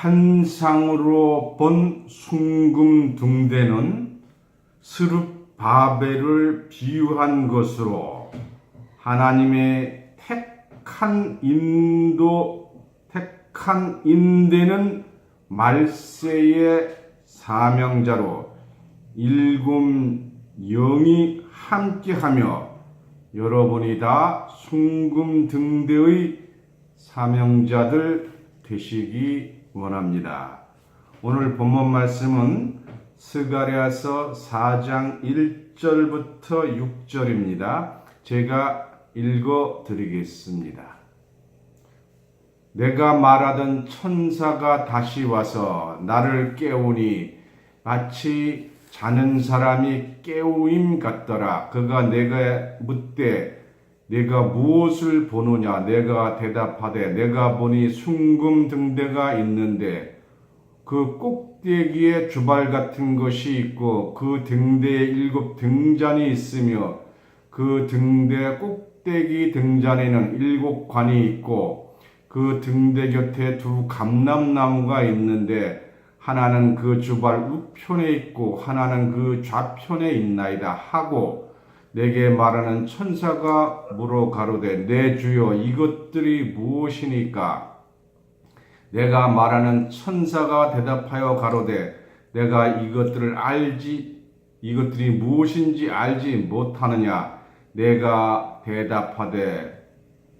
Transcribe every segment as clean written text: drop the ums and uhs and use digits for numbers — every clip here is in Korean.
환상으로 본 숭금둥대는 스룹바벨을 비유한 것으로 하나님의 택한 인되는 말세의 사명자로 일곱 영이 함께하며 여러분이 다 숭금등대의 사명자들 되시기 원합니다. 오늘 본문 말씀은 스가랴서 4장 1절부터 6절입니다. 제가 읽어 드리겠습니다. 내가 말하던 천사가 다시 와서 나를 깨우니 마치 자는 사람이 깨우임 같더라. 그가 내가 묻되 내가 무엇을 보느냐? 내가 대답하되 내가 보니 숭금등대가 있는데 그 꼭대기에 주발 같은 것이 있고 그 등대에 7 등잔이 있으며 그 등대 꼭대기 등잔에는 7 관이 있고 그 등대 곁에 2 감람나무가 있는데 하나는 그 주발 우편에 있고 하나는 그 좌편에 있나이다 하고 내게 말하는 천사가 물어 가로되 내 주여 이것들이 무엇이니까? 내가 말하는 천사가 대답하여 가로되 내가 이것들이 무엇인지 알지 못하느냐? 내가 대답하되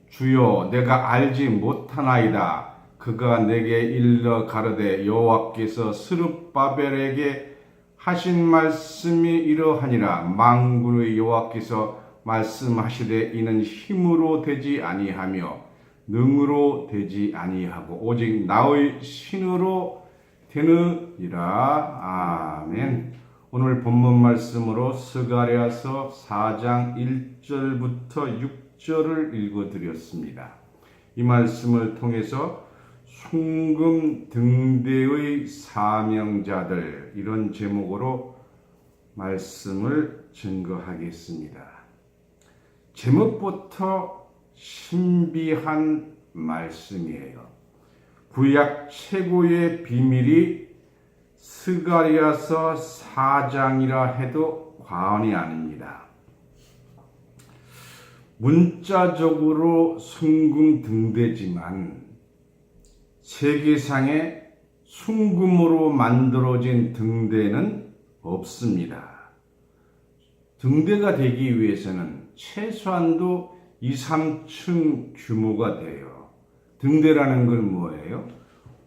주여 내가 알지 못하나이다. 그가 내게 일러 가로되 여호와께서 스룹바벨에게 하신 말씀이 이러하니라. 만군의 여호와께서 말씀하시되 이는 힘으로 되지 아니하며 능으로 되지 아니하고 오직 나의 신으로 되느니라. 아멘. 오늘 본문 말씀으로 스가랴서 4장 1절부터 6절을 읽어드렸습니다. 이 말씀을 통해서 숭금등대의 사명자들, 이런 제목으로 말씀을 증거하겠습니다. 제목부터 신비한 말씀이에요. 구약 최고의 비밀이 스가랴서 4장이라 해도 과언이 아닙니다. 문자적으로 숭금등대지만 세계상에 숭금으로 만들어진 등대는 없습니다. 등대가 되기 위해서는 최소한도 2, 3층 규모가 돼요. 등대라는 건 뭐예요?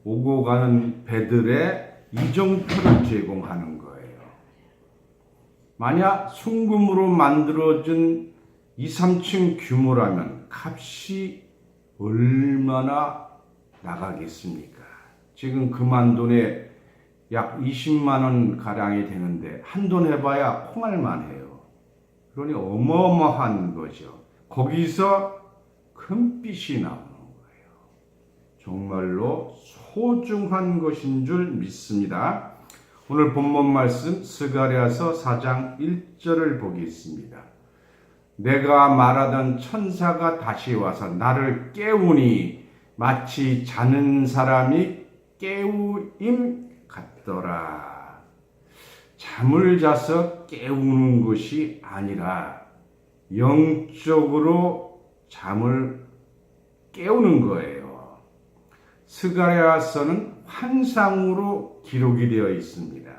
오고 가는 배들의 이정표를 제공하는 거예요. 만약 숭금으로 만들어진 2, 3층 규모라면 값이 얼마나 나가겠습니까? 지금 금한돈에 약 20만 원 가량이 되는데 한돈 해봐야 콩알만 해요. 그러니 어마어마한 거죠. 거기서 금빛이 나오는 거예요. 정말로 소중한 것인 줄 믿습니다. 오늘 본문 말씀 스가랴서 4장 1절을 보겠습니다. 내가 말하던 천사가 다시 와서 나를 깨우니 마치 자는 사람이 깨우임 같더라. 잠을 자서 깨우는 것이 아니라 영적으로 잠을 깨우는 거예요. 스가랴서는 환상으로 기록이 되어 있습니다.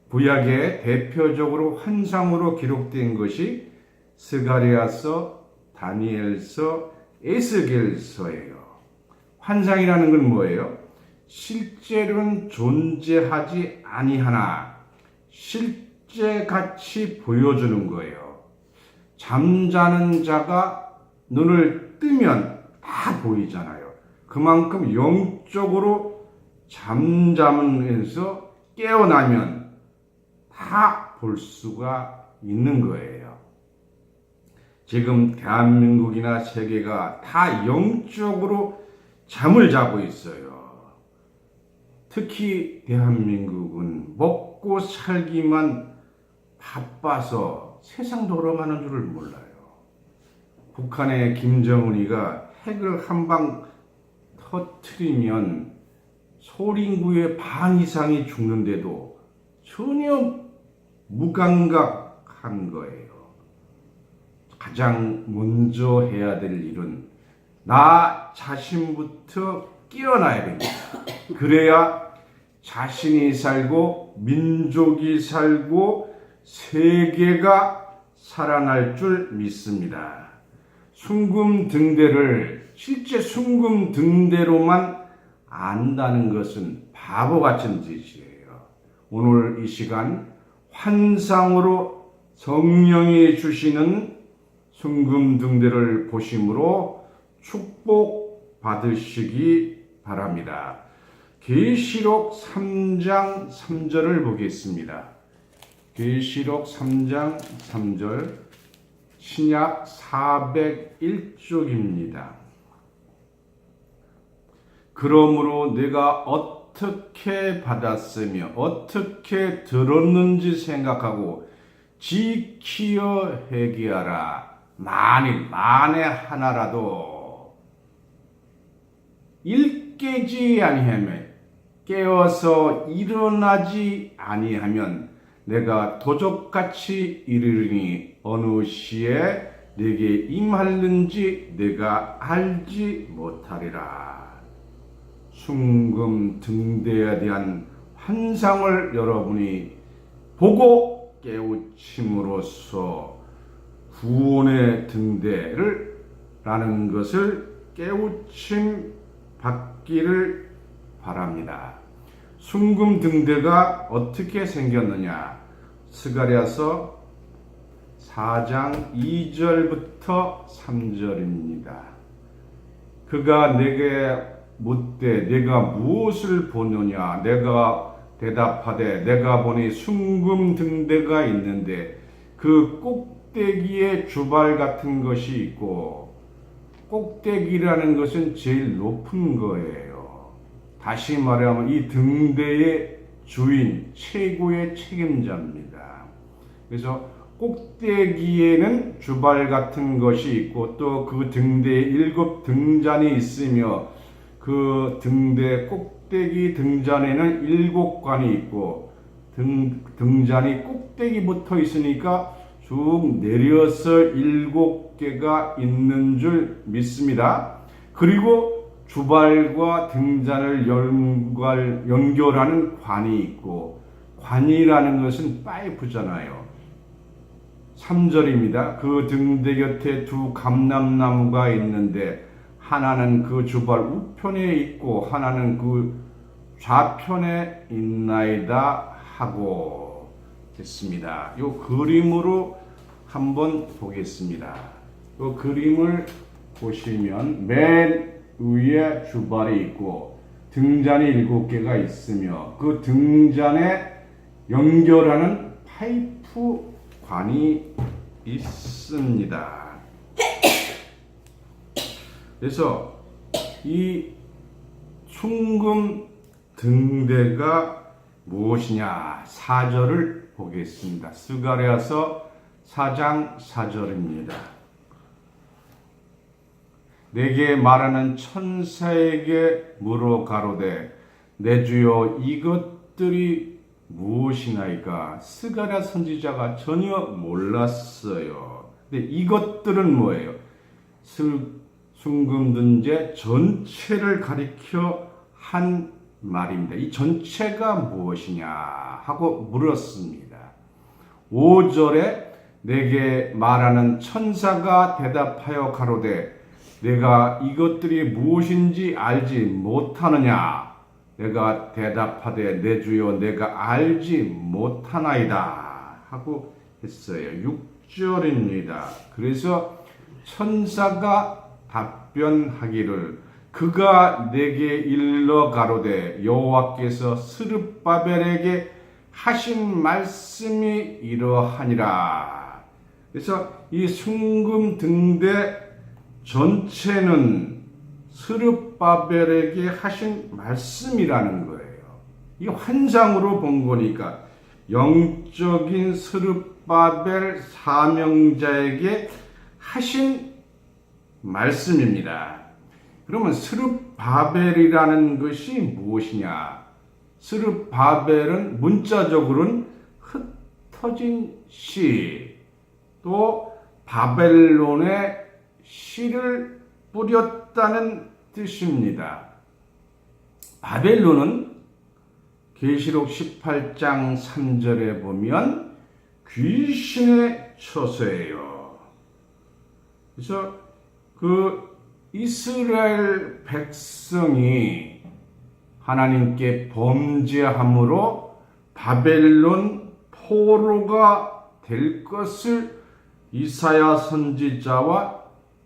구약에 대표적으로 환상으로 기록된 것이 스가랴서, 다니엘서, 에스겔서예요. 환상이라는 건 뭐예요? 실제로는 존재하지 아니하나 실제같이 보여주는 거예요. 잠자는 자가 눈을 뜨면 다 보이잖아요. 그만큼 영적으로 잠자면서 깨어나면 다 볼 수가 있는 거예요. 지금 대한민국이나 세계가 다 영적으로 잠을 자고 있어요. 특히 대한민국은 먹고 살기만 바빠서 세상 돌아가는 줄을 몰라요. 북한의 김정은이가 핵을 한 방 터뜨리면 소인구의 반 이상이 죽는데도 전혀 무감각한 거예요. 가장 먼저 해야 될 일은 나 자신부터 깨어나야 됩니다. 그래야 자신이 살고 민족이 살고 세계가 살아날 줄 믿습니다. 숭금등대를 실제 숭금등대로만 안다는 것은 바보 같은 짓이에요. 오늘 이 시간 환상으로 성령이 주시는 숭금등대를 보심으로 축복 받으시기 바랍니다. 계시록 3장 3절을 보겠습니다. 계시록 3장 3절 신약 401쪽입니다. 그러므로 내가 어떻게 받았으며 어떻게 들었는지 생각하고 지키어 회개하라. 만에 하나라도 일깨지 아니하면 깨어서 일어나지 아니하면 내가 도적같이 이르리니 어느 시에 내게 임하는지 내가 알지 못하리라. 숭금등대에 대한 환상을 여러분이 보고 깨우침으로써 구원의 등대를 라는 것을 깨우침 받기를 바랍니다. 숭금등대가 어떻게 생겼느냐? 스가랴서 4장 2절부터 3절입니다. 그가 내게 묻되 내가 무엇을 보느냐? 내가 대답하되 내가 보니 숭금등대가 있는데 그 꼭대기에 주발 같은 것이 있고, 꼭대기라는 것은 제일 높은 거예요. 다시 말하면 이 등대의 주인, 최고의 책임자입니다. 그래서 꼭대기에는 주발 같은 것이 있고 또 그 등대에 7 등잔이 있으며 그 등대 꼭대기 등잔에는 7관이 있고 등잔이 꼭대기부터 있으니까 쭉 내려서 7개가 있는 줄 믿습니다. 그리고 주발과 등잔을 연결하는 관이 있고, 관이라는 것은 파이프잖아요. 3절입니다. 그 등대 곁에 2 감람나무가 있는데 하나는 그 주발 우편에 있고 하나는 그 좌편에 있나이다 하고 됐습니다. 이 그림으로 한번 보겠습니다. 이 그림을 보시면 맨 위에 주발이 있고 등잔이 7개가 있으며 그 등잔에 연결하는 파이프 관이 있습니다. 그래서 이 숭금 등대가 무엇이냐? 4절을 보겠습니다. 스가랴서 4장 4절입니다. 내게 말하는 천사에게 물어 가로되 내 주여 이것들이 무엇이나이까? 스가랴 선지자가 전혀 몰랐어요. 근데 이것들은 뭐예요? 숭금등대 전체를 가리켜 한 말입니다. 이 전체가 무엇이냐 하고 물었습니다. 5절에 내게 말하는 천사가 대답하여 가로되 내가 이것들이 무엇인지 알지 못하느냐? 내가 대답하되 내 주여 내가 알지 못하나이다 하고 했어요. 6절입니다. 그래서 천사가 답변하기를 그가 내게 일러 가로되 여호와께서 스룹바벨에게 하신 말씀이 이러하니라. 그래서 이 숭금등대 전체는 스룹바벨에게 하신 말씀이라는 거예요. 이 환상으로 본 거니까 영적인 스룹바벨 사명자에게 하신 말씀입니다. 그러면 스룹바벨이라는 것이 무엇이냐? 스룹바벨은 문자적으로는 흩어진 씨, 또 바벨론에 씨를 뿌렸다는 뜻입니다. 바벨론은 계시록 18장 3절에 보면 귀신의 처소예요. 그래서 그 이스라엘 백성이 하나님께 범죄함으로 바벨론 포로가 될 것을 이사야 선지자와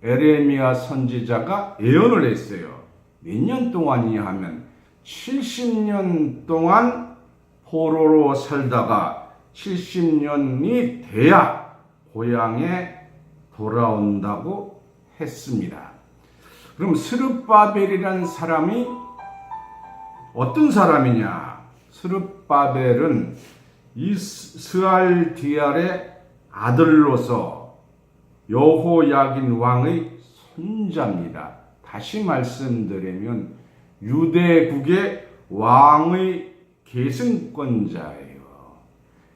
에레미야 선지자가 예언을 했어요. 몇 년 동안이냐 하면 70년 동안 포로로 살다가 70년이 돼야 고향에 돌아온다고 했습니다. 그럼 스룹바벨이라는 사람이 어떤 사람이냐? 스룹바벨은 스알디엘의 아들로서 여호야긴 왕의 손자입니다. 다시 말씀드리면 유대국의 왕의 계승권자예요.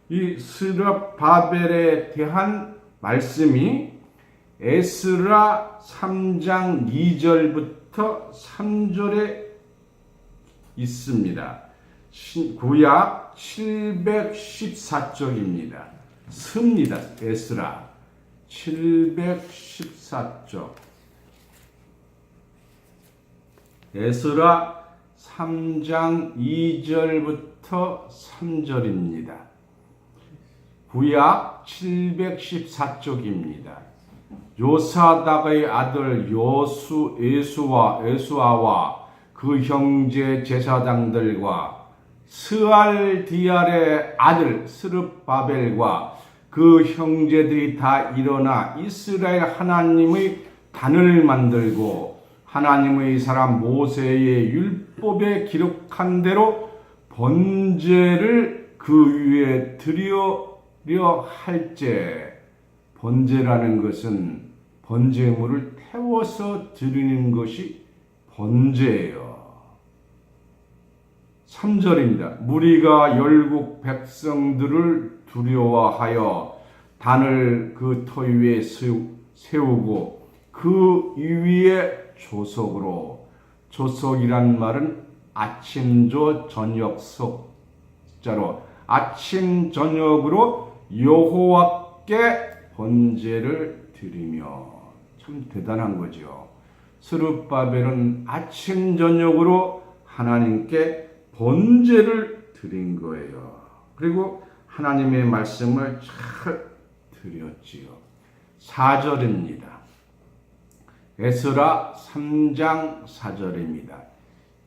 이 스룹바벨에 대한 말씀이 에스라 3장 2절부터 3절에 있습니다. 구약 714쪽입니다. 습니다. 에스라 714쪽. 에스라 3장 2절부터 3절입니다. 구약 714쪽입니다. 요사닥의 아들 에수아와 그 형제 제사장들과 스알디엘의 아들 스룹바벨과 그 형제들이 다 일어나 이스라엘 하나님의 단을 만들고 하나님의 사람 모세의 율법에 기록한 대로 번제를 그 위에 드리려 할제. 번제라는 것은 번제물을 태워서 드리는 것이 번제예요. 3절입니다. 무리가 열국 백성들을 두려워하여 단을 그 터 위에 세우고 그 위에 조석으로, 조석이란 말은 아침조 저녁석자로 아침 저녁으로 여호와께 번제를 드리며, 참 대단한 거죠. 스룹바벨은 아침 저녁으로 하나님께 번제를 드린 거예요. 그리고 하나님의 말씀을 잘 드렸지요. 4절입니다. 에스라 3장 4절입니다.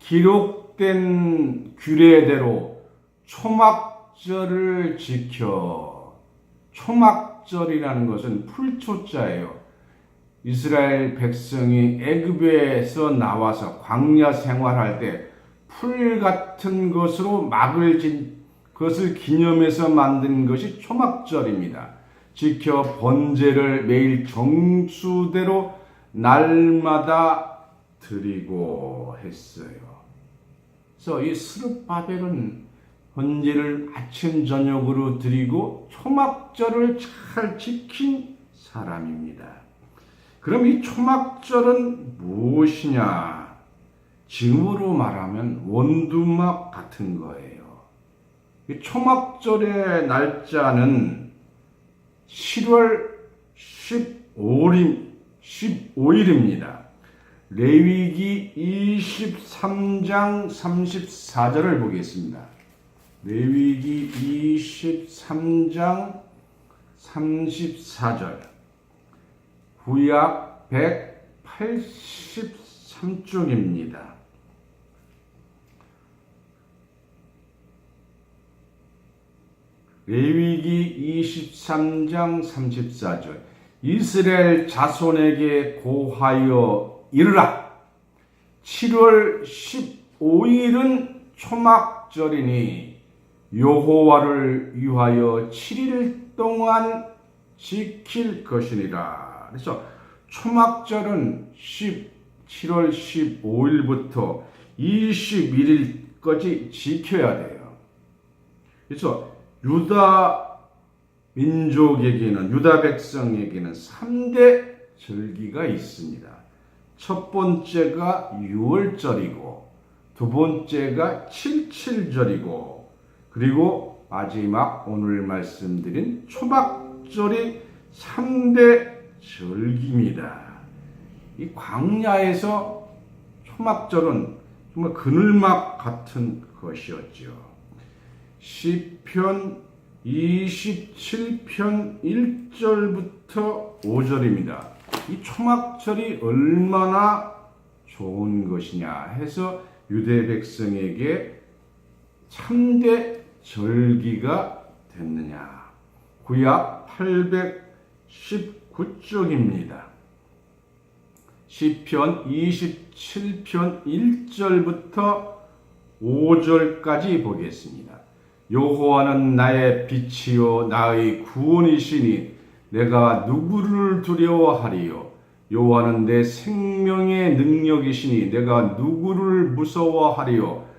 기록된 규례대로 초막절을 지켜. 초막절이라는 것은 풀초자예요. 이스라엘 백성이 애굽에서 나와서 광야 생활할 때 풀 같은 것으로 막을 진 그것을 기념해서 만든 것이 초막절입니다. 지켜 번제를 매일 정수대로 날마다 드리고 했어요. 그래서 이 스룹바벨은 번제를 아침 저녁으로 드리고 초막절을 잘 지킨 사람입니다. 그럼 이 초막절은 무엇이냐? 지금으로 말하면 원두막 같은 거예요. 이 초막절의 날짜는 7월 15일입니다. 레위기 23장 34절을 보겠습니다. 레위기 23장 34절. 구약 183쪽입니다. 레위기 23장 34절. 이스라엘 자손에게 고하여 이르라. 7월 15일은 초막절이니 여호와를 위하여 7일 동안 지킬 것이니라. 그래서 초막절은 7월 15일부터 21일까지 지켜야 돼요. 그래서 유다 민족에게는, 유다 백성에게는 3대 절기가 있습니다. 첫 번째가 6월절이고, 두 번째가 77절이고, 그리고 마지막 오늘 말씀드린 초막절이 3대 절기입니다. 이 광야에서 초막절은 정말 그늘막 같은 것이었죠. 시편 27편 1절부터 5절입니다. 이 초막절이 얼마나 좋은 것이냐 해서 유대 백성에게 3대 절기가 됐느냐. 구약 819쪽입니다. 시편 27편 1절부터 5절까지 보겠습니다. 여호와는 나의 빛이요 나의 구원이시니 내가 누구를 두려워하리요. 여호와는 내 생명의 능력이시니 내가 누구를 무서워하리요.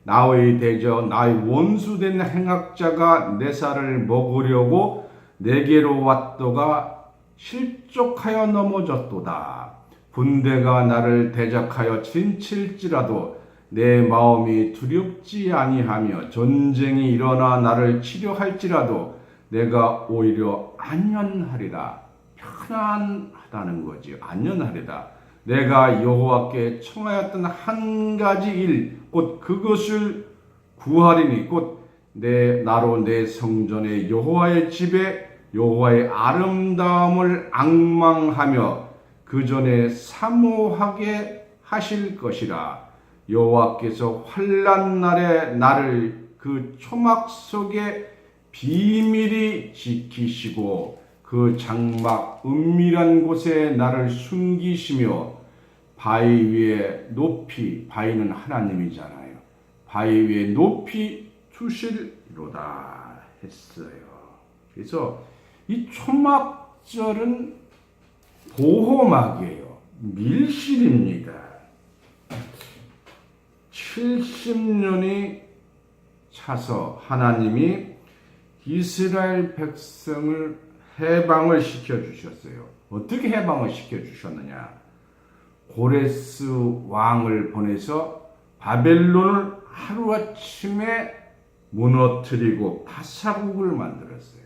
나의 대적 나의 원수된 행악자가 내 살을 먹으려고 내게로 왔도가 실족하여 넘어졌도다. 군대가 나를 대적하여 진칠지라도 내 마음이 두렵지 아니하며 전쟁이 일어나 나를 치료할지라도 내가 오히려 안연하리라. 편안하다는 거지. 안연하리라. 내가 여호와께 청하였던 한 가지 일, 곧 그것을 구하리니 곧 나로 내 성전에 여호와의 집에 여호와의 아름다움을 앙망하며 그 전에 사모하게 하실 것이라. 여호와께서 환난 날에 나를 그 초막 속에 비밀히 지키시고 그 장막 은밀한 곳에 나를 숨기시며 바위 위에 높이, 바위는 하나님이잖아요. 바위 위에 높이 두실로다 했어요. 그래서 이 초막절은 보호막이에요. 밀실입니다. 70년이 차서 하나님이 이스라엘 백성을 해방을 시켜주셨어요. 어떻게 해방을 시켜주셨느냐? 고레스 왕을 보내서 바벨론을 하루아침에 무너뜨리고 파사국을 만들었어요.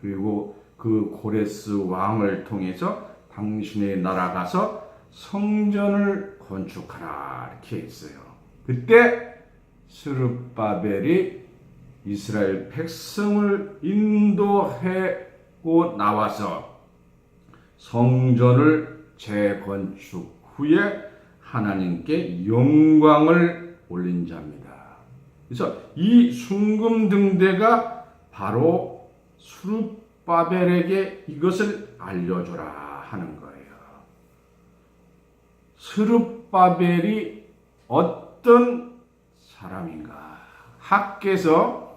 그리고 그 고레스 왕을 통해서 당신의 나라 가서 성전을 건축하라 이렇게 했어요. 그때 스룹바벨이 이스라엘 백성을 인도하고 나와서 성전을 재건축 후에 하나님께 영광을 올린 자입니다. 그래서 이 순금등대가 바로 스룹바벨에게 이것을 알려주라 하는 거예요. 스룹바벨이 어떤 사람인가? 학개서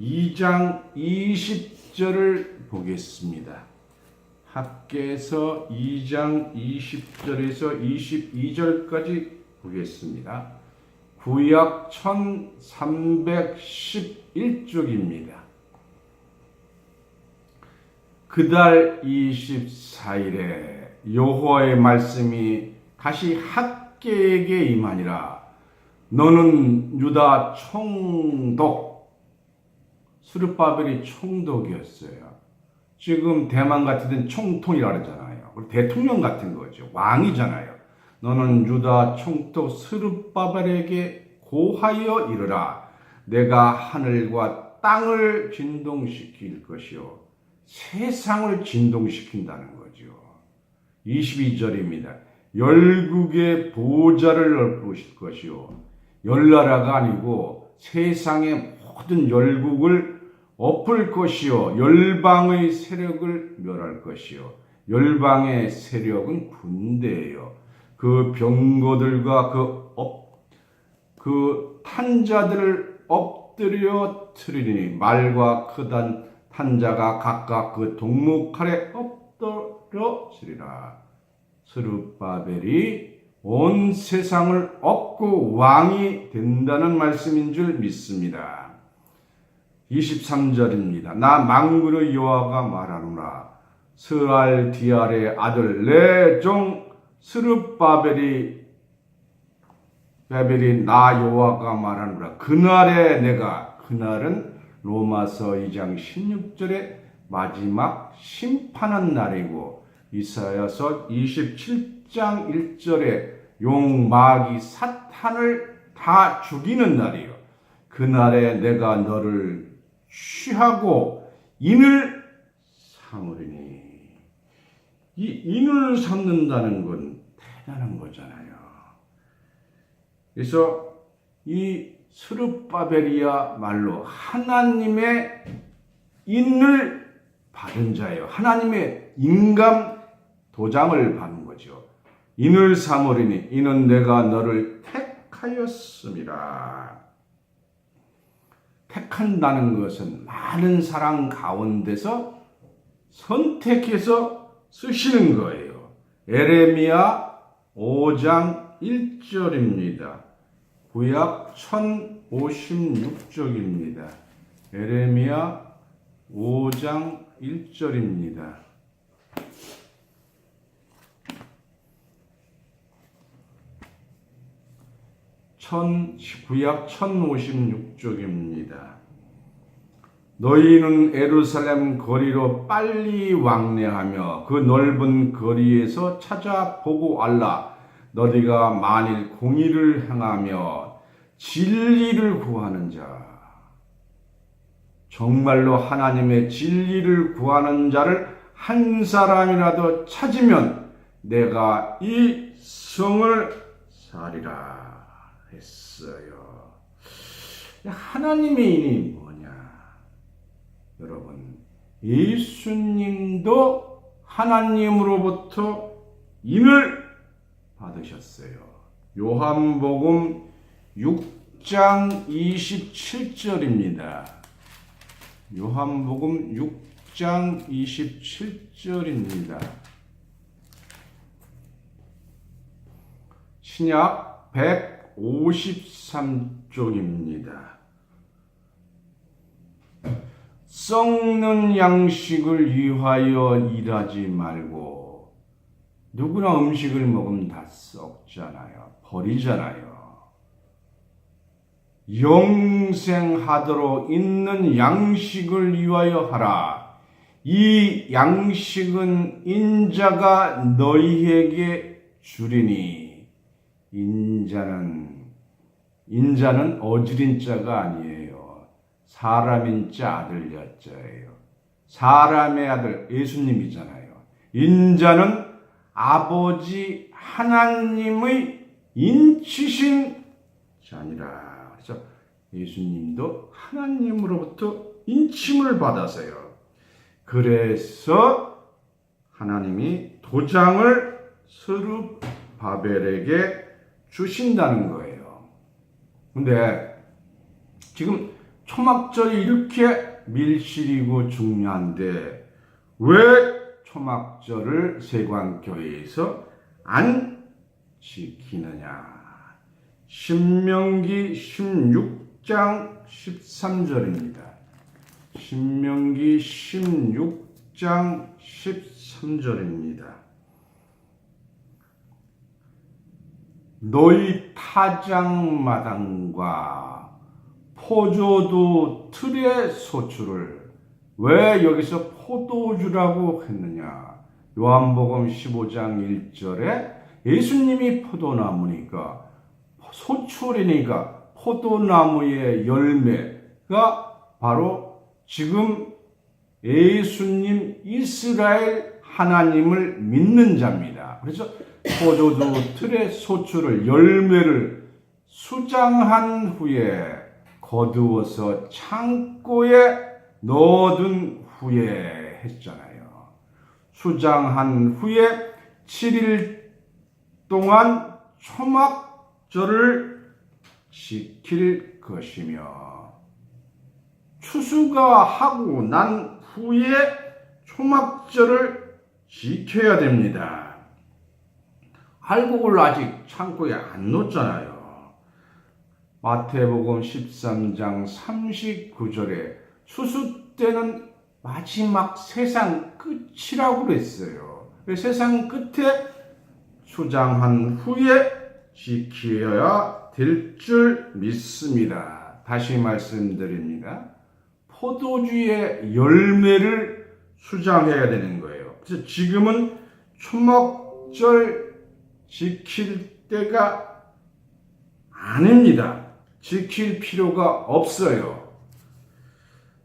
2장 20절을 보겠습니다. 학개서 2장 20절에서 22절까지 보겠습니다. 구약 1311쪽입니다. 그달 24일에 여호와의 말씀이 다시 학개에게 임하니라. 너는 유다 총독, 스룹바벨이 총독이었어요. 지금 대만 같은 데는 총통이라고 하잖아요. 대통령 같은 거죠. 왕이잖아요. 너는 유다 총독 스룹바벨에게 고하여 이르라. 내가 하늘과 땅을 진동시킬 것이요 세상을 진동시킨다는 거죠. 22절입니다. 열국의 보좌를 엎으실 것이요 열나라가 아니고 세상의 모든 열국을 엎을 것이요 열방의 세력을 멸할 것이요 열방의 세력은 군대예요. 그 병거들과 그 탄자들을 엎드려 트리니 말과 크단 탄자가 각각 그 동무 칼에 엎드려지리라. 스룹바벨이 온 세상을 얻고 왕이 된다는 말씀인 줄 믿습니다. 23절입니다. 나 만군의 여호와가 말하노라. 스알디알의 아들 내 종 스룹바벨이 나 여호와가 말하노라. 그날에 내가, 그날은 로마서 2장 16절의 마지막 심판한 날이고 이사야서 27장 1절에 용 마귀 사탄을 다 죽이는 날이요. 그날에 내가 너를 취하고 인을 삼으리니. 이 인을 삼는다는 건 대단한 거잖아요. 그래서 이 스룹바벨이야말로 하나님의 인을 받은 자예요. 하나님의 인감 도장을 받은 거죠. 인을 삼으리니 이는 내가 너를 택하였습니다. 택한다는 것은 많은 사람 가운데서 선택해서 쓰시는 거예요. 에레미야 5장 1절입니다. 구약 1056쪽입니다. 에레미야 5장 1절입니다. 구약 1056쪽입니다. 너희는 예루살렘 거리로 빨리 왕래하며 그 넓은 거리에서 찾아보고 알라. 너희가 만일 공의를 행하며 진리를 구하는 자, 정말로 하나님의 진리를 구하는 자를 한 사람이라도 찾으면 내가 이 성을 사리라 했어요. 하나님의 인이 뭐냐? 여러분, 예수님도 하나님으로부터 인을 받으셨어요. 요한복음 6장 27절입니다. 요한복음 6장 27절입니다. 신약 153쪽입니다. 썩는 양식을 위하여 일하지 말고, 누구나 음식을 먹으면 다 썩잖아요. 버리잖아요. 영생하도록 있는 양식을 위하여 하라. 이 양식은 인자가 너희에게 주리니. 인자는 어지린 자가 아니에요. 사람인 자 아들 야자예요. 사람의 아들 예수님이잖아요. 인자는 아버지 하나님의 인치신 자니라. 그래서 예수님도 하나님으로부터 인침을 받아서요. 그래서 하나님이 도장을 스룹바벨에게 주신다는 거예요. 근데 지금 초막절이 이렇게 밀실이고 중요한데 왜 초막절을 세관교회에서 안 지키느냐? 신명기 16장 13절입니다. 신명기 16장 13절입니다. 너희 타작마당과 포도주 틀의 소출을, 왜 여기서 포도주라고 했느냐? 요한복음 15장 1절에 예수님이 포도나무니까, 소출이니까 포도나무의 열매가 바로 지금 예수님 이스라엘 하나님을 믿는 자입니다. 그래서 포도주 틀의 소출을, 열매를 수장한 후에 거두어서 창고에 넣어둔 후에 했잖아요. 수장한 후에 7일 동안 초막절을 지킬 것이며, 추수가 하고 난 후에 초막절을 지켜야 됩니다. 한국을 아직 창고에 안 놓잖아요. 마태복음 13장 39절에 수수 때는 마지막 세상 끝이라고 그랬어요. 세상 끝에 수장한 후에 지켜야 될 줄 믿습니다. 다시 말씀드립니다. 포도주의 열매를 수장해야 되는 거예요. 그래서 지금은 초막절 지킬 때가 아닙니다. 지킬 필요가 없어요.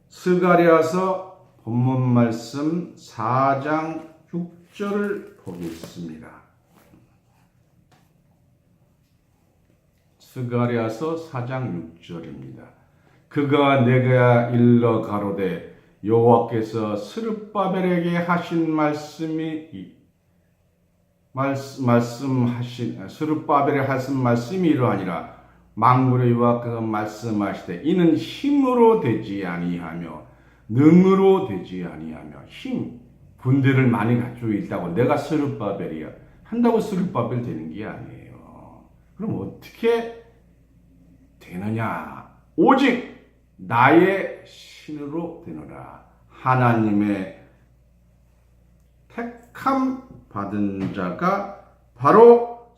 스가랴서 본문 말씀 4장 6절을 보겠습니다. 스가랴서 4장 6절입니다. 그가 내가 일러 가로되 여호와께서 스룹바벨에게 하신 스룹바벨에 하신 말씀이 이러하니라. 만군의 여호와께서 말씀하시되 이는 힘으로 되지 아니하며 능으로 되지 아니하며 힘 군대를 많이 가지고 있다고 내가 스룹바벨이야 한다고 스룹바벨 되는 게 아니에요. 그럼 어떻게 되느냐? 오직 나의 신으로 되노라. 하나님의 택함 받은 자가 바로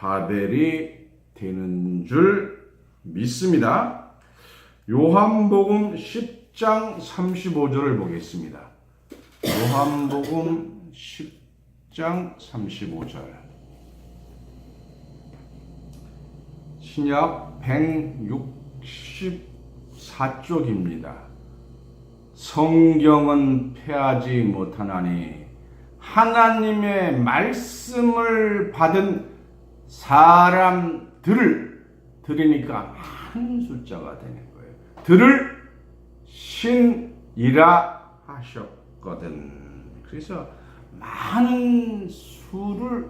스룹바벨이 되는 줄 믿습니다. 요한복음 10장 35절을 보겠습니다. 요한복음 10장 35절. 신약 164쪽입니다. 성경은 패하지 못하나니 하나님의 말씀을 받은 사람들을 들으니까 많은 숫자가 되는 거예요. 들을 신이라 하셨거든. 그래서 많은 수를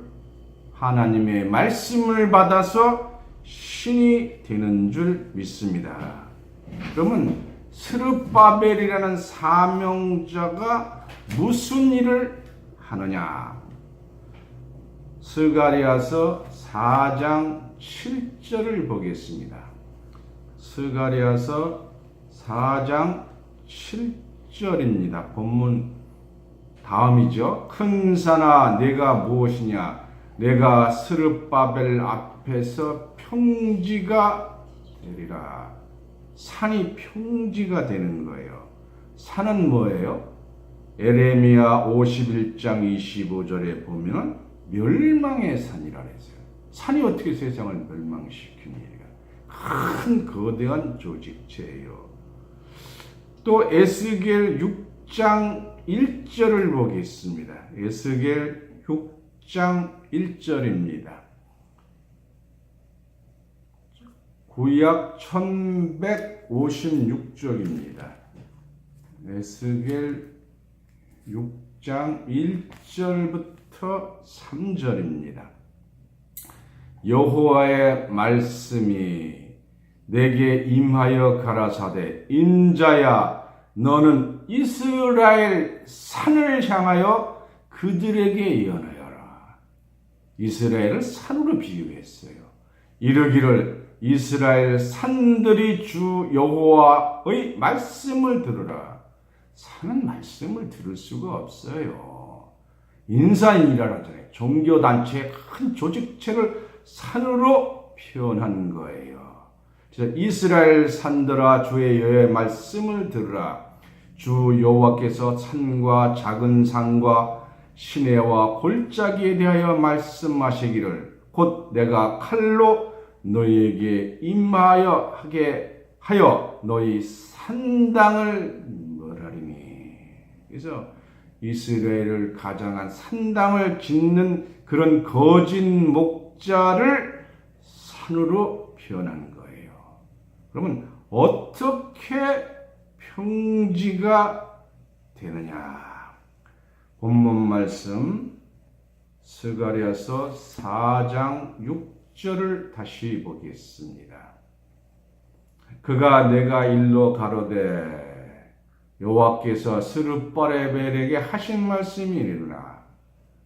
하나님의 말씀을 받아서 신이 되는 줄 믿습니다. 그러면 스룹바벨이라는 사명자가 무슨 일을 하느냐? 스가랴서 4장 7절을 보겠습니다. 스가랴서 4장 7절입니다. 본문 다음이죠. 큰 산아 내가 무엇이냐? 내가 스룹바벨 앞에서 평지가 되리라. 산이 평지가 되는 거예요. 산은 뭐예요? 에레미야 51장 25절에 보면 멸망의 산이라 했어요. 산이 어떻게 세상을 멸망시키느냐? 큰 거대한 조직체예요. 또 에스겔 6장 1절을 보겠습니다. 에스겔 6장 1절입니다. 구약 1156쪽입니다. 에스겔 6장 1절부터 3절입니다. 여호와의 말씀이 내게 임하여 가라사대 인자야 너는 이스라엘 산을 향하여 그들에게 예언하여라. 이스라엘을 산으로 비유했어요. 이르기를 이스라엘 산들이 주 여호와의 말씀을 들으라. 산은 말씀을 들을 수가 없어요. 인산이라 하잖아요. 종교단체의 큰 조직체를 산으로 표현한 거예요. 그래서 이스라엘 산들아 주의 여호와의 말씀을 들으라. 주 여호와께서 산과 작은 산과 시내와 골짜기에 대하여 말씀하시기를 곧 내가 칼로 너희에게 임하여 하게 하여 너희 산당을 멸하리니. 그래서 이스라엘을 가장한 산당을 짓는 그런 거짓 목자를 산으로 표현한 거예요. 그러면 어떻게 평지가 되느냐? 본문 말씀 스가랴서 4장 6절을 다시 보겠습니다. 그가 내가 일러 가로되 여호와께서 스룹바벨에게 하신 말씀이 이르나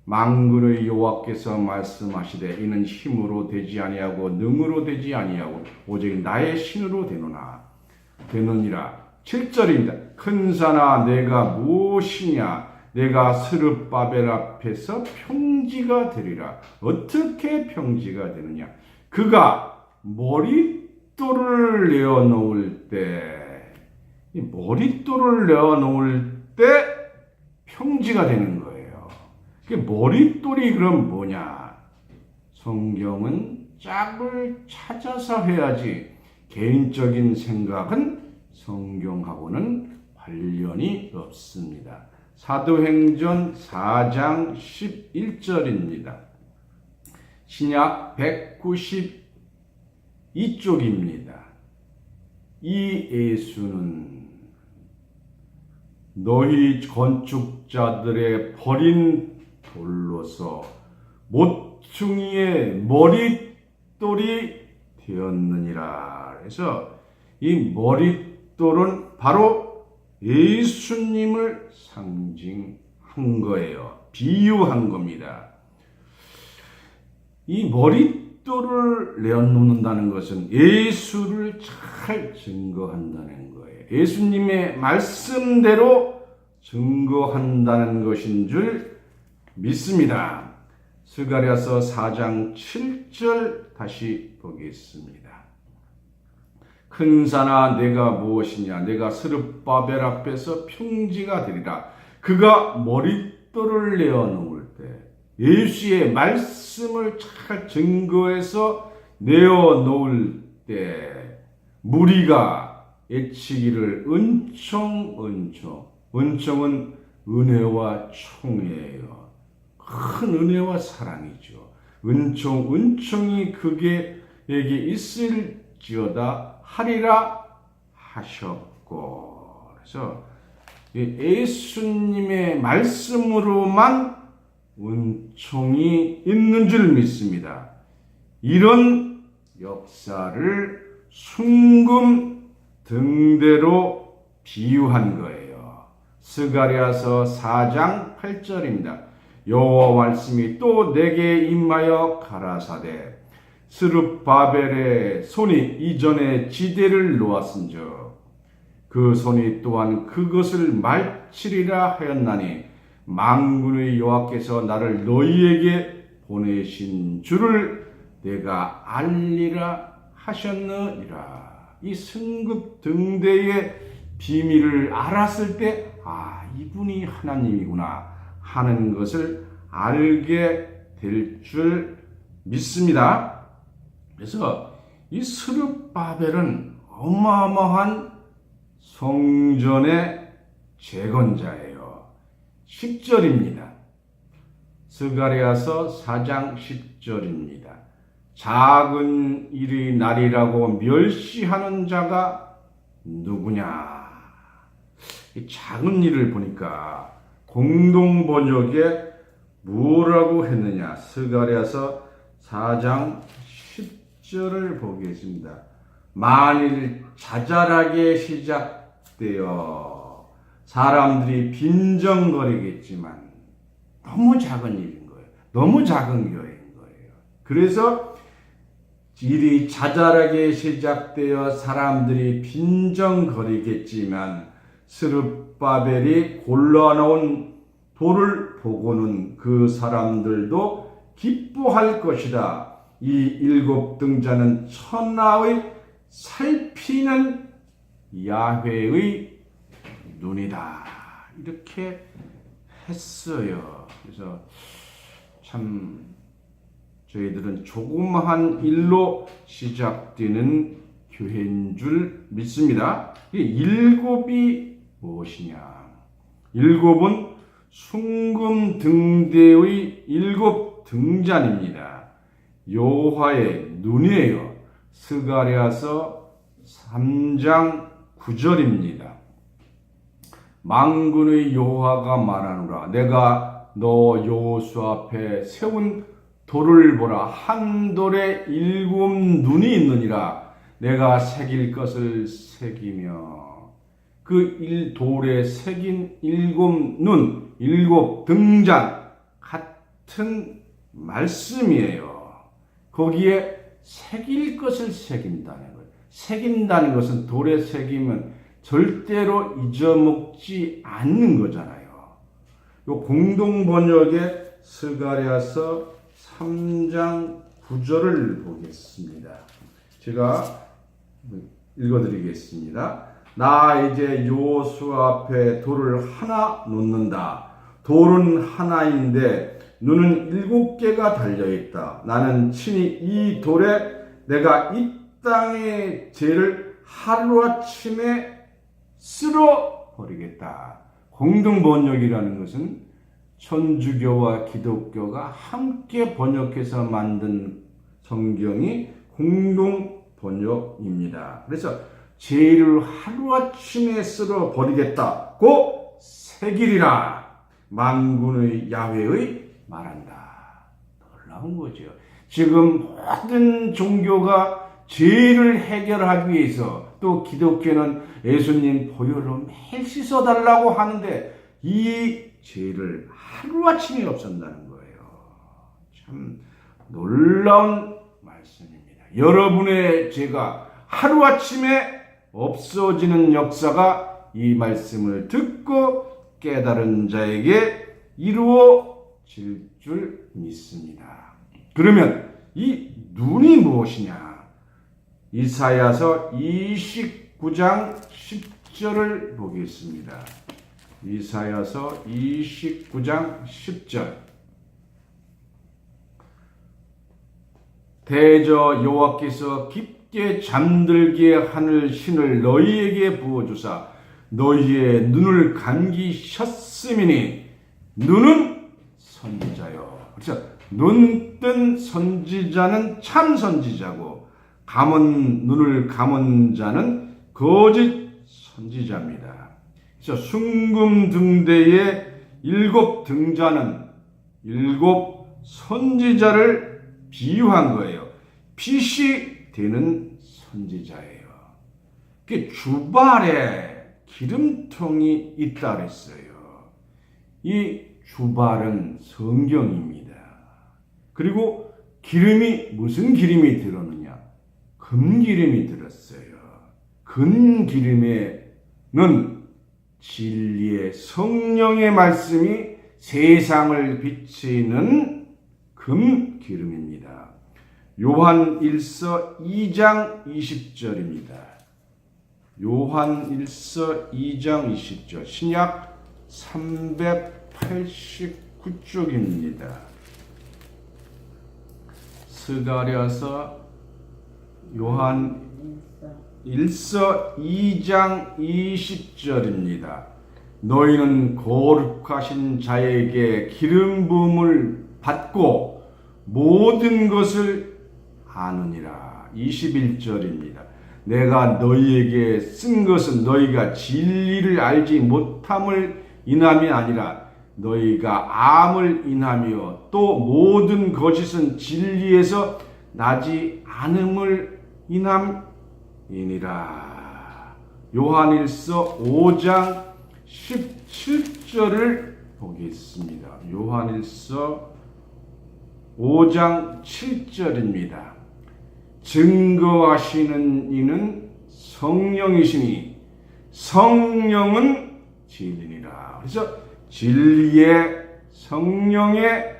만군의 여호와께서 말씀하시되 이는 힘으로 되지 아니하고 능으로 되지 아니하고 오직 나의 신으로 되느니라. 7절입니다. 큰 산아 내가 무엇이냐 내가 스룹바벨 앞에서 평지가 되리라. 어떻게 평지가 되느냐? 그가 머릿돌을 내어놓을 때, 이 머릿돌을 내어놓을 때 평지가 되는 거예요. 그 머릿돌이 그럼 뭐냐? 성경은 짝을 찾아서 해야지 개인적인 생각은 성경하고는 관련이 없습니다. 사도행전 4장 11절입니다. 신약 192쪽입니다. 이 예수는 너희 건축자들의 버린 돌로서 모퉁이의 머릿돌이 되었느니라. 그래서 이 머릿돌은 바로 예수님을 상징한 거예요. 비유한 겁니다. 이 머릿돌을 내어놓는다는 것은 예수를 잘 증거한다는 거예요. 예수님의 말씀대로 증거한다는 것인 줄 믿습니다. 스가랴서 4장 7절 다시 보겠습니다. 큰 산아 내가 무엇이냐 내가 스룹바벨 앞에서 평지가 되리라. 그가 머릿돌을 내어놓을 때 예수의 말씀을 잘 증거해서 내어놓을 때 무리가 예치기를 은총은 은혜와 총이에요. 큰 은혜와 사랑이죠. 은총이 그에게 있을지어다 하리라 하셨고. 그래서 예수님의 말씀으로만 은총이 있는 줄 믿습니다. 이런 역사를 순금 등대로 비유한 거예요. 스가랴서 4장 8절입니다. 여호와 말씀이 또 내게 임하여 가라사대 스룹바벨의 손이 이전에 지대를 놓았은즉 그 손이 또한 그것을 말치리라 하였나니 만군의 여호와께서 나를 너희에게 보내신 줄을 내가 알리라 하셨느니라. 이 승급 등대의 비밀을 알았을 때 이분이 하나님이구나 하는 것을 알게 될 줄 믿습니다. 그래서 이 스룹바벨은 어마어마한 성전의 재건자예요. 10절입니다. 스가랴서 4장 10절입니다. 작은 일의 날이라고 멸시하는 자가 누구냐? 이 작은 일을 보니까 공동 번역에 뭐라고 했느냐? 스가랴서 4장 10절을 보겠습니다. 만일 자잘하게 시작되어 사람들이 빈정거리겠지만 너무 작은 일인 거예요. 너무 작은 교회인 거예요. 그래서 일이 자잘하게 시작되어 사람들이 빈정거리겠지만 스룹바벨이 골라놓은 돌을 보고는 그 사람들도 기뻐할 것이다. 이 일곱 등자는 천하의 살피는 야훼의 눈이다. 이렇게 했어요. 그래서 참 저희들은 조그마한 일로 시작되는 교회인 줄 믿습니다. 이 일곱이 무엇이냐? 일곱은 순금 등대의 일곱 등잔입니다. 여호와의 눈이에요. 스가랴서 3장 9절입니다. 만군의 여호와가 말하노라. 내가 너 여호수 앞에 세운 돌을 보라. 한 돌에 일곱 눈이 있느니라. 내가 새길 것을 새기며 그 돌에 새긴 일곱 눈, 일곱 등잔 같은 말씀이에요. 거기에 새길 것을 새긴다는 것. 새긴다는 것은 돌에 새기면 절대로 잊어먹지 않는 거잖아요. 요 공동 번역의 스가랴서 3장 9절을 보겠습니다. 제가 읽어드리겠습니다. 나 이제 여호수아 앞에 돌을 하나 놓는다. 돌은 하나인데 눈은 7개가 달려있다. 나는 친히 이 돌에 내가 이 땅의 죄를 하루아침에 쓸어버리겠다. 공동번역이라는 것은 천주교와 기독교가 함께 번역해서 만든 성경이 공동번역입니다. 그래서 죄를 하루아침에 쓸어버리겠다고 새기리라. 만군의 야훼의 말한다. 놀라운 거죠. 지금 모든 종교가 죄를 해결하기 위해서 또 기독교는 예수님 보혈로 매일 씻어달라고 하는데 이 죄를 하루아침에 없앤다는 거예요. 참 놀라운 말씀입니다. 여러분의 죄가 하루아침에 없어지는 역사가 이 말씀을 듣고 깨달은 자에게 이루어질 줄 믿습니다. 그러면 이 눈이 무엇이냐? 이사야서 29장 10절을 보겠습니다. 이사야서 29장 10절. 대저 여호와께서 깊게 잠들게 하늘 신을 너희에게 부어주사 너희의 눈을 감기셨음이니 눈은 선지자요. 그렇죠? 눈 뜬 선지자는 참 선지자고 눈을 감은 자는 거짓 선지자입니다. 그래서 숭금등대의 7 등자는 7 선지자를 비유한 거예요. 빛이 되는 선지자예요. 그 주발에 기름통이 있다 그랬어요. 이 주발은 성경입니다. 그리고 기름이 무슨 기름이 들었느냐? 금기름이 들었어요. 금기름에는 진리의 성령의 말씀이 세상을 비치는 금기름입니다. 요한 1서 2장 20절입니다. 요한 1서 2장 20절. 신약 389쪽입니다. 스가랴서 요한 1서 2장 20절입니다. 너희는 거룩하신 자에게 기름 부음을 받고 모든 것을 아느니라. 21절입니다. 내가 너희에게 쓴 것은 너희가 진리를 알지 못함을 인함이 아니라 너희가 암을 인하며 또 모든 거짓은 진리에서 나지 않음을 인함이니라. 요한일서 5장 17절을 보겠습니다. 요한일서 5장 7절입니다. 증거하시는 이는 성령이시니 성령은 진리니라. 그래서 진리의 성령의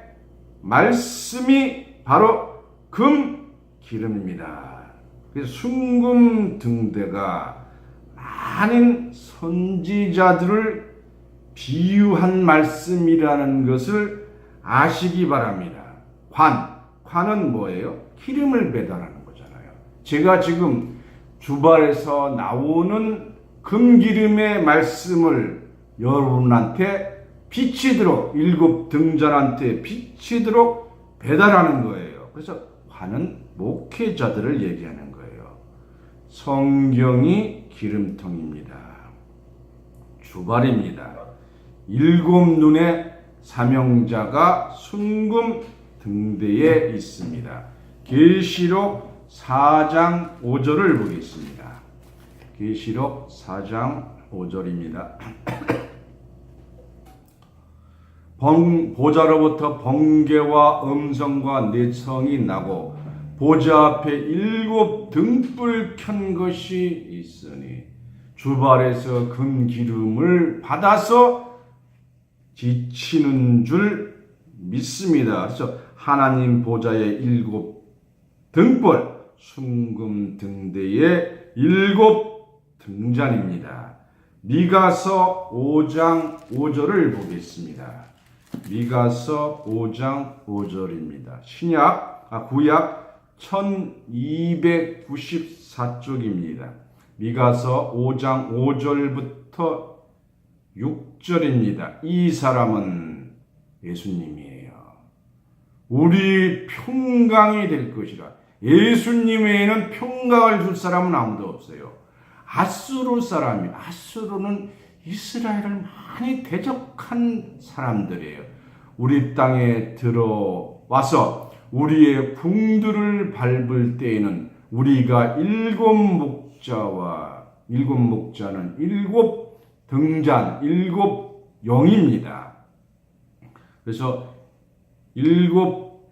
말씀이 바로 금기름입니다. 그래서 숭금등대가 많은 선지자들을 비유한 말씀이라는 것을 아시기 바랍니다. 관은 뭐예요? 기름을 배달하는 거잖아요. 제가 지금 주발에서 나오는 금기름의 말씀을 여러분한테 비치도록 7 등잔한테 비치도록 배달하는 거예요. 그래서 관은 목회자들을 얘기하는 거예요. 성경이 기름통입니다. 주발입니다. 7 눈의 사명자가 순금 등대에 있습니다. 계시록 4장 5절을 보겠습니다. 계시록 4장 5절입니다. 보좌로부터 번개와 음성과 내성이 나고 보좌 앞에 7 등불 켠 것이 있으니 주발에서 금 기름을 받아서 지치는 줄 믿습니다. 그래서 하나님 보좌의 7 등불, 순금 등대의 7 등잔입니다. 미가서 5장 5절을 보겠습니다. 미가서 5장 5절입니다. 구약 1294쪽입니다. 미가서 5장 5절부터 6절입니다. 이 사람은 예수님이에요. 우리 평강이 될 것이라. 예수님 외에는 평강을 줄 사람은 아무도 없어요. 아수르는 이스라엘을 많이 대적한 사람들이에요. 우리 땅에 들어와서 우리의 궁들을 밟을 때에는 우리가 7 목자는 7 등잔, 7 영입니다. 그래서 7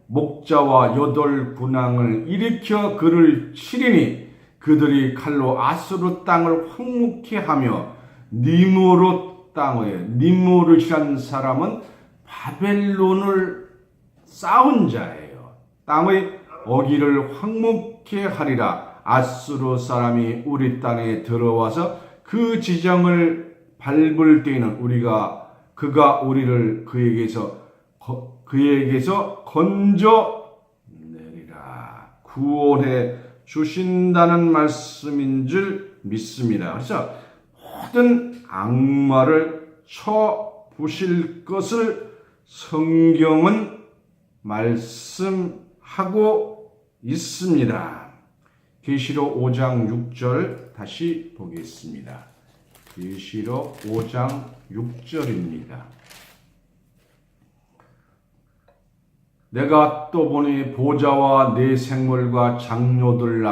목자와 8 군왕을 일으켜 그를 치리니 그들이 칼로 아수르 땅을 황무케 하며 니무롯이란 사람은 바벨론을 쌓은 자예요. 땅의 어기를 황무케 하리라. 아수르 사람이 우리 땅에 들어와서 그 지정을 밟을 때에는 그가 우리를 그에게서 건져내리라. 구원해 주신다는 말씀인 줄 믿습니다. 그래서 모든 악마를 쳐 부실 것을 성경은 말씀하고 있습니다. 계시록 5장 6절 다시 보겠습니다. 계시록 5장 6절입니다. 내가 또 보니 보좌와 네 생물과 장로들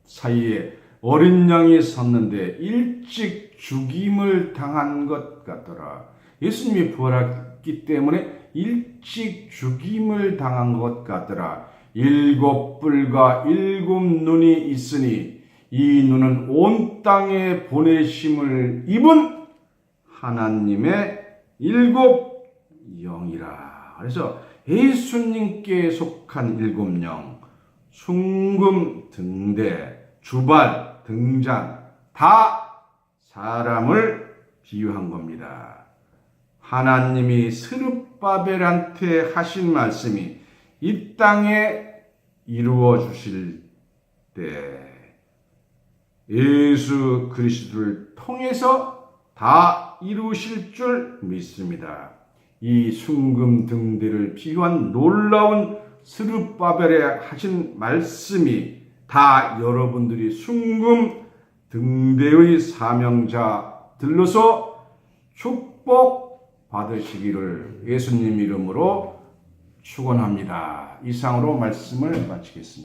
사이에 어린 양이 섰는데 일찍 죽임을 당한 것 같더라. 예수님이 부활했기 때문에 일찍 죽임을 당한 것 같더라. 7 뿔과 7 눈이 있으니 이 눈은 온 땅에 보내심을 입은 하나님의 7 영이라. 그래서 예수님께 속한 7 영, 순금 등대, 주발, 등잔 다 사람을 비유한 겁니다. 하나님이 스룹바벨한테 하신 말씀이 이 땅에 이루어 주실 때 예수 그리스도를 통해서 다 이루실 줄 믿습니다. 이 순금 등대를 비유한 놀라운 스룹바벨에 하신 말씀이 다 여러분들이 순금 등대의 사명자들로서 축복 받으시기를 예수님 이름으로 축원합니다. 이상으로 말씀을 마치겠습니다.